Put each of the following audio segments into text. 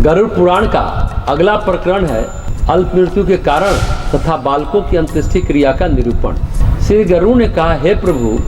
गरुड़ पुराण का अगला प्रकरण है अल्प मृत्यु के कारण तथा बालकों की अंत्येष्टि क्रिया का निरूपण। श्री गरुड़ ने कहा, हे प्रभु,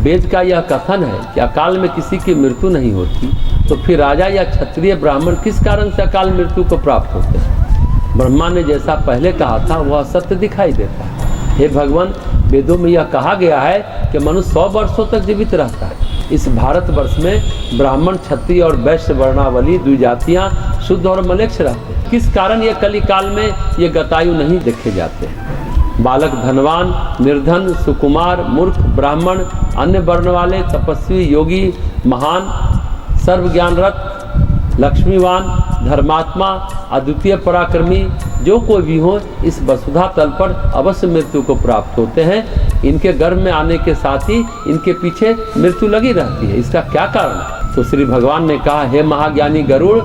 वेद का यह कथन है कि अकाल में किसी की मृत्यु नहीं होती, तो फिर राजा या क्षत्रिय ब्राह्मण किस कारण से अकाल मृत्यु को प्राप्त होते हैं? ब्रह्मा ने जैसा पहले कहा था वह सत्य दिखाई देता है। हे भगवान, वेदों में यह कहा गया है कि मनुष्य 100 वर्षों तक जीवित रहता है। इस भारतवर्ष में ब्राह्मण, क्षत्रिय और वैश्य वर्णावली द्विजातियां शुद्ध और मलेच्छ रहते हैं। किस कारण ये कली काल में ये गतायु नहीं देखे जाते हैं? बालक धनवान, निर्धन, सुकुमार, मूर्ख, ब्राह्मण, अन्य वर्ण वाले, तपस्वी, योगी, महान, सर्वज्ञानरत, लक्ष्मीवान, धर्मात्मा, अद्वितीय पराक्रमी जो कोई भी हो, इस वसुधा तल पर अवश्य मृत्यु को प्राप्त होते हैं। इनके गर्भ में आने के साथ ही इनके पीछे मृत्यु लगी रहती है। इसका क्या कारण है? तो श्री भगवान ने कहा, हे महाज्ञानी गरुड़,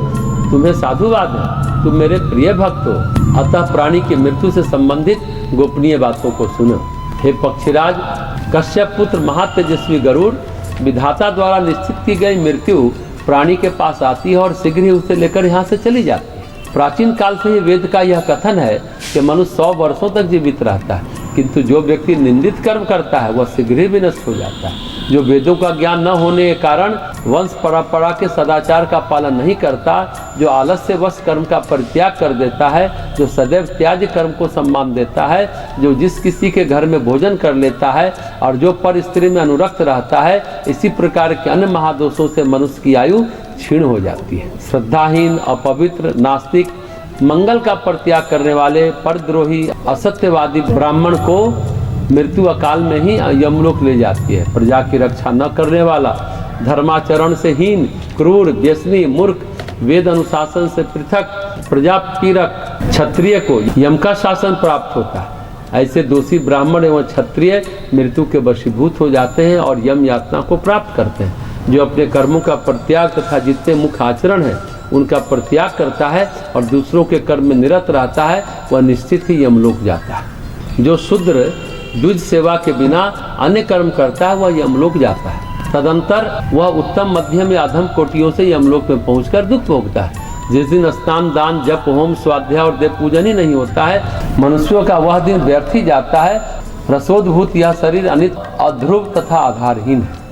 तुम्हें साधुवाद है, तुम मेरे प्रिय भक्त हो, अतः प्राणी की मृत्यु से संबंधित गोपनीय बातों को सुनो। हे पक्षीराज, कश्यप पुत्र महातेजस्वी गरुड़, विधाता द्वारा निश्चित की गई मृत्यु प्राणी के पास आती है और शीघ्र ही उसे लेकर यहाँ से चली जाती है। प्राचीन काल से ही वेद का यह कथन है कि मनुष्य 100 वर्षों तक जीवित रहता है, किंतु जो व्यक्ति निंदित कर्म करता है वह शीघ्र ही विनष्ट हो जाता है। जो वेदों का ज्ञान न होने के कारण वंश परंपरा के सदाचार का पालन नहीं करता, जो आलस्य वश कर्म का परित्याग कर देता है, जो सदैव त्याज्य कर्म को सम्मान देता है, जो जिस किसी के घर में भोजन कर लेता है और जो पर स्त्री में अनुरक्त रहता है, इसी प्रकार के अन्य महादोषों से मनुष्य की आयु क्षीण हो जाती है। श्रद्धाहीन, अपवित्र, नास्तिक, मंगल का परित्याग करने वाले, परद्रोही, असत्यवादी ब्राह्मण को मृत्यु अकाल में ही यमलोक ले जाती है। प्रजा की रक्षा न करने वाला, धर्माचरण से हीन, क्रूर, व्यसनी, मूर्ख, वेद अनुशासन से पृथक, प्रजा पीड़क क्षत्रिय को यम का शासन प्राप्त होता है। ऐसे दोषी ब्राह्मण एवं क्षत्रिय मृत्यु के वशीभूत हो जाते हैं और यम यातना को प्राप्त करते हैं। जो अपने कर्मों का परित्याग तथा जितने मुख्य आचरण है उनका परित्याग करता है और दूसरों के कर्म में निरत रहता है, वह निश्चित ही यमलोक जाता है। जो शूद्र द्विज सेवा के बिना अन्य कर्म करता है वह यमलोक जाता है। तदंतर वह उत्तम, मध्यम या अधम कोटियों से यमलोक में पहुंचकर दुख भोगता है। जिस दिन स्नान, दान, जप, होम, स्वाध्याय और देव पूजन ही नहीं होता है, मनुष्यों का वह दिन व्यर्थ ही जाता है। रसोद्भूत यह शरीर अनित, अध्रुव तथा आधारहीन है।